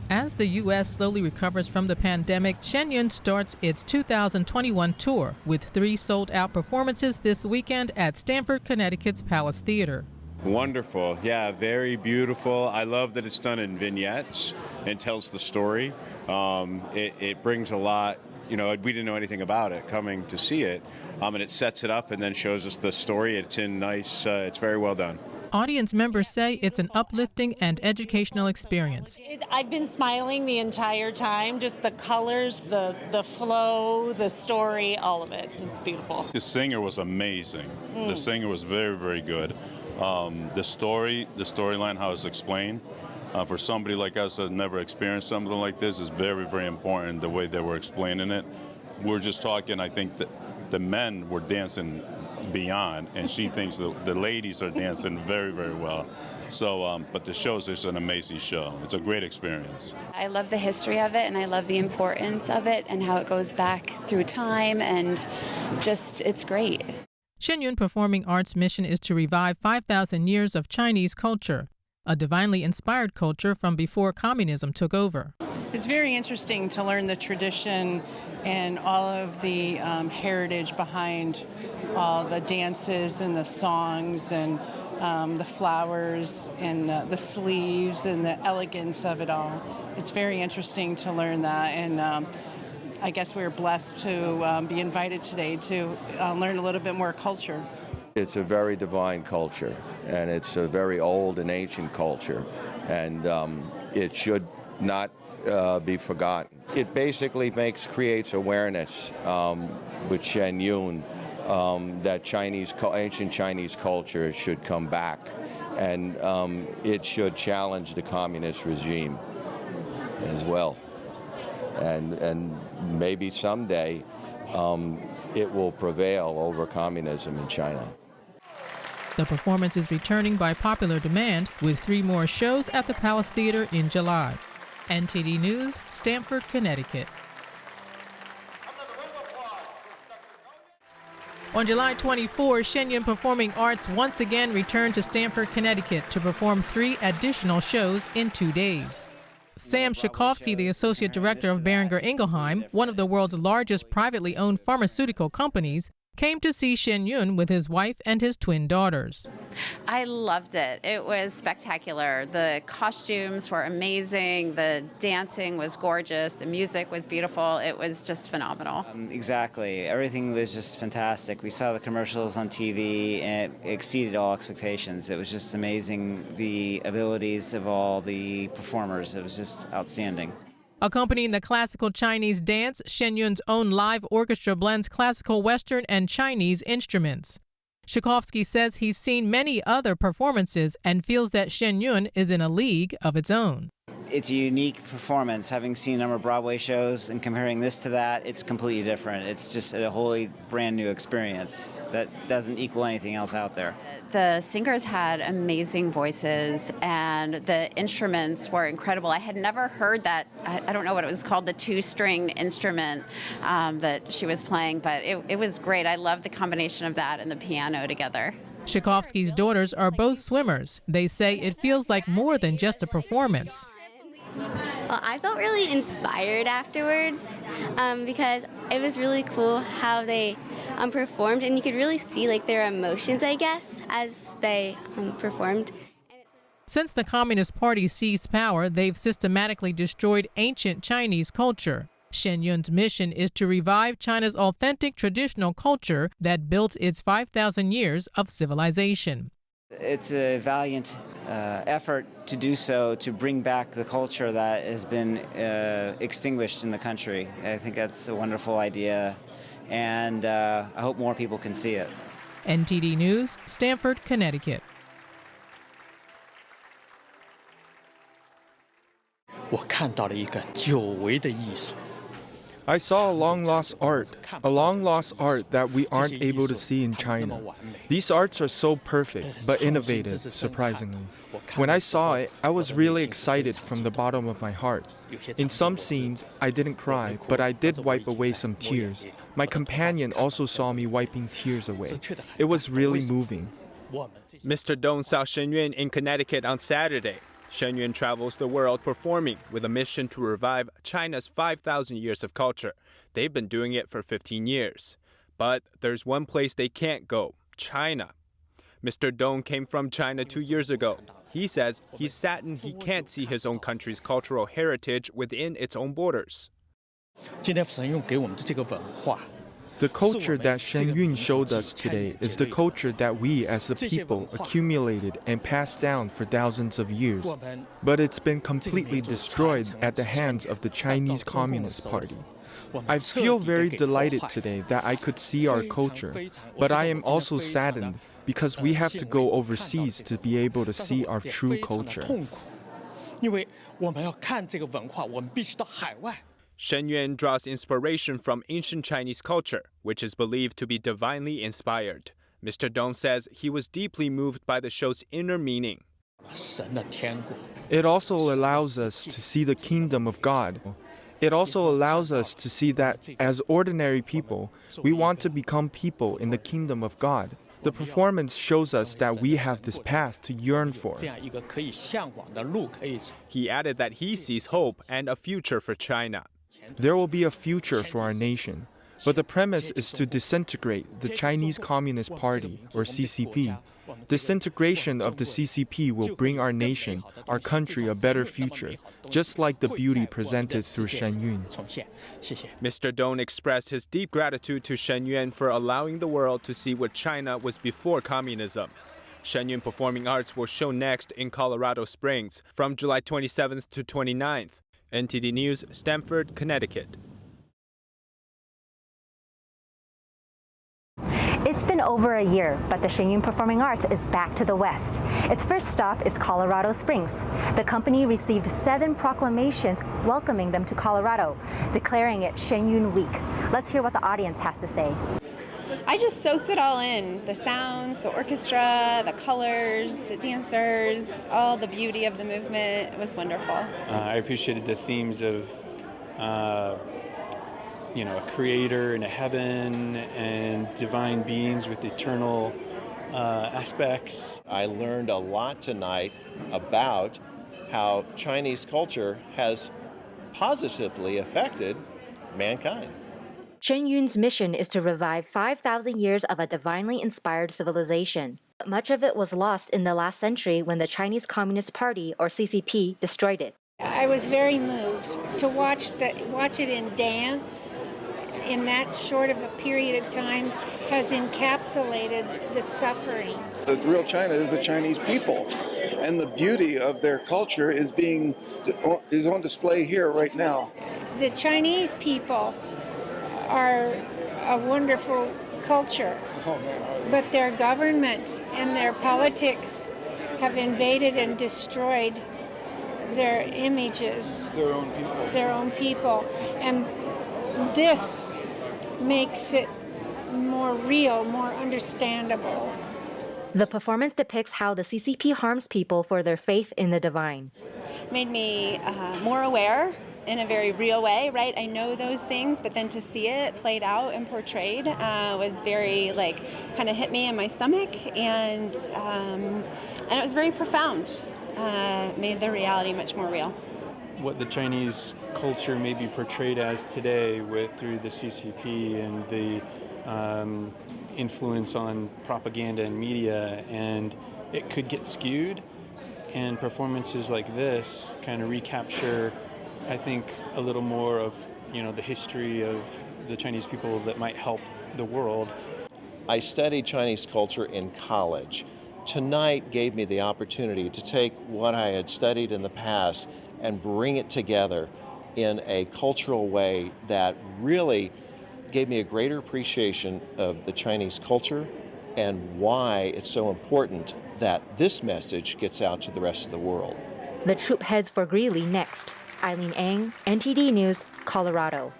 As the U.S. slowly recovers from the pandemic, Shen Yun starts its 2021 tour with 3 sold-out performances this weekend at Stamford, Connecticut's Palace Theater. Wonderful. Yeah, very beautiful. I love that it's done in vignettes and tells the story. It brings a lot. We didn't know anything about it coming to see it, and it sets it up and then shows us the story. It's it's very well done. Audience members say it's an uplifting and educational experience. I've been smiling the entire time, just the colors, the flow, the story, all of it. It's beautiful. The singer was amazing. The singer was very, very good. The storyline, how it's explained, for somebody like us that never experienced something like this is very, very important, the way they were explaining it. We're just talking, I think that the men were dancing beyond, and she thinks the ladies are dancing very, very well. So, but the show's just an amazing show. It's a great experience. I love the history of it, and I love the importance of it and how it goes back through time, and just, it's great. Shen Yun Performing Arts' mission is to revive 5,000 years of Chinese culture, a divinely inspired culture from before communism took over. It's very interesting to learn the tradition and all of the heritage behind all the dances and the songs and the flowers and the sleeves and the elegance of it all. It's very interesting to learn that, and I guess we're blessed to be invited today to learn a little bit more culture. It's a very divine culture, and it's a very old and ancient culture, and it should not be forgotten. It basically creates awareness with Shen Yun that ancient Chinese culture should come back, and it should challenge the communist regime as well. And maybe someday it will prevail over communism in China. The performance is returning by popular demand, with 3 more shows at the Palace Theater in July. NTD News, Stamford, Connecticut. On July 24, Shen Yun Performing Arts once again returned to Stamford, Connecticut to perform 3 additional shows in 2 days. Sam Shakovsky, the associate director of Boehringer Ingelheim, one of the world's largest privately owned pharmaceutical companies, came to see Shen Yun with his wife and his twin daughters. I loved it. It was spectacular. The costumes were amazing. The dancing was gorgeous. The music was beautiful. It was just phenomenal. Exactly. Everything was just fantastic. We saw the commercials on TV, and it exceeded all expectations. It was just amazing, the abilities of all the performers. It was just outstanding. Accompanying the classical Chinese dance, Shen Yun's own live orchestra blends classical Western and Chinese instruments. Shakovsky says he's seen many other performances and feels that Shen Yun is in a league of its own. It's a unique performance. Having seen a number of Broadway shows and comparing this to that, it's completely different. It's just a wholly brand new experience that doesn't equal anything else out there. The singers had amazing voices, and the instruments were incredible. I had never heard that, I don't know what it was called, the 2-string instrument that she was playing, but it was great. I loved the combination of that and the piano together. Shakovsky's daughters are both swimmers. They say it feels like more than just a performance. Well, I felt really inspired afterwards because it was really cool how they performed, and you could really see their emotions, I guess, as they performed. Since the Communist Party seized power, they've systematically destroyed ancient Chinese culture. Shen Yun's mission is to revive China's authentic traditional culture that built its 5,000 years of civilization. It's a valiant effort to do so, to bring back the culture that has been extinguished in the country. I think that's a wonderful idea, and I hope more people can see it. NTD News, Stamford, Connecticut. I saw a long-lost art that we aren't able to see in China. These arts are so perfect, but innovative, surprisingly. When I saw it, I was really excited from the bottom of my heart. In some scenes, I didn't cry, but I did wipe away some tears. My companion also saw me wiping tears away. It was really moving. Mr. Dong saw Shen Yun in Connecticut on Saturday. Shen Yun travels the world performing with a mission to revive China's 5,000 years of culture. They've been doing it for 15 years. But there's one place they can't go, China. Mr. Dong came from China 2 years ago. He says he's saddened he can't see his own country's cultural heritage within its own borders. The culture that Shen Yun showed us today is the culture that we as the people accumulated and passed down for thousands of years. But it's been completely destroyed at the hands of the Chinese Communist Party. I feel very delighted today that I could see our culture, but I am also saddened because we have to go overseas to be able to see our true culture. Shen Yun draws inspiration from ancient Chinese culture, which is believed to be divinely inspired. Mr. Dong says he was deeply moved by the show's inner meaning. It also allows us to see the kingdom of God. It also allows us to see that, as ordinary people, we want to become people in the kingdom of God. The performance shows us that we have this path to yearn for. He added that he sees hope and a future for China. There will be a future for our nation, but the premise is to disintegrate the Chinese Communist Party, or CCP. Disintegration of the CCP will bring our nation, our country, a better future, just like the beauty presented through Shen Yun. Mr. Dong expressed his deep gratitude to Shen Yun for allowing the world to see what China was before communism. Shen Yun Performing Arts will show next in Colorado Springs from July 27th to 29th. NTD News, Stamford, Connecticut. It's been over a year, but the Shen Yun Performing Arts is back to the West. Its first stop is Colorado Springs. The company received 7 proclamations welcoming them to Colorado, declaring it Shen Yun Week. Let's hear what the audience has to say. I just soaked it all in. The sounds, the orchestra, the colors, the dancers, all the beauty of the movement. It was wonderful. I appreciated the themes of a creator and a heaven and divine beings with eternal aspects. I learned a lot tonight about how Chinese culture has positively affected mankind. Shen Yun's mission is to revive 5,000 years of a divinely inspired civilization. Much of it was lost in the last century when the Chinese Communist Party, or CCP, destroyed it. I was very moved to watch it in dance. In that short of a period of time, has encapsulated the suffering. The real China is the Chinese people, and the beauty of their culture is on display here right now. The Chinese people are a wonderful culture, but their government and their politics have invaded and destroyed their images, their own people, and this makes it more real, more understandable. The performance depicts how the CCP harms people for their faith in the divine. Made me more aware in a very real way, right? I know those things, but then to see it played out and portrayed was very, kind of hit me in my stomach, and it was very profound. Made the reality much more real. What the Chinese culture may be portrayed as today through the CCP and the influence on propaganda and media, and it could get skewed, and performances like this kind of recapture, I think, a little more of the history of the Chinese people that might help the world. I studied Chinese culture in college. Tonight gave me the opportunity to take what I had studied in the past and bring it together in a cultural way that really gave me a greater appreciation of the Chinese culture and why it's so important that this message gets out to the rest of the world. The troupe heads for Greeley next. Eileen Ang, NTD News, Colorado.